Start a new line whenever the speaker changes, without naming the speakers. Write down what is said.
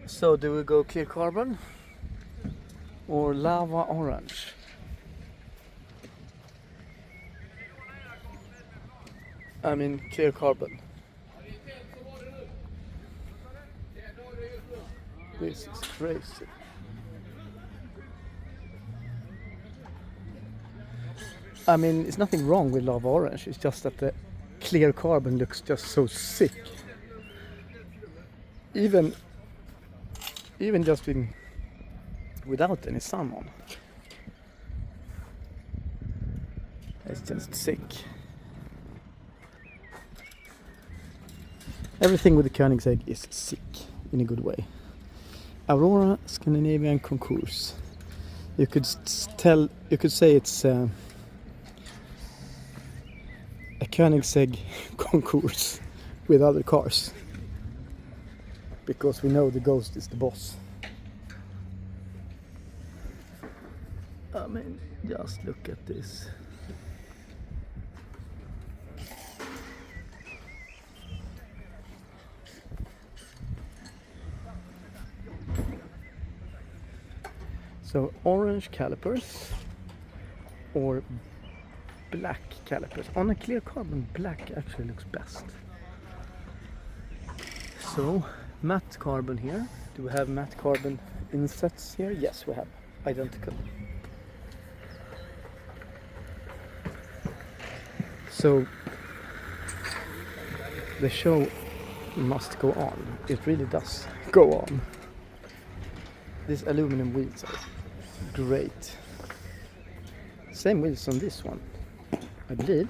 So do we go clear carbon or lava orange? I mean clear carbon. This is crazy. I mean, it's nothing wrong with lava orange, it's just that the clear carbon looks just so sick. Even just without any sun on. It's just sick. Everything with the Koenigsegg is sick in a good way. Aurora Scandinavian Conours. You could say it's a Koenigsegg concourse with other cars, because we know the Ghost is the boss. I mean, just look at this. So orange calipers or black calipers. On a clear carbon, black actually looks best. So matte carbon here. Do we have matte carbon insets here? Yes, we have. Identical. So the show must go on. It really does go on. These aluminum wheels are great. Same wheels on this one, I believe.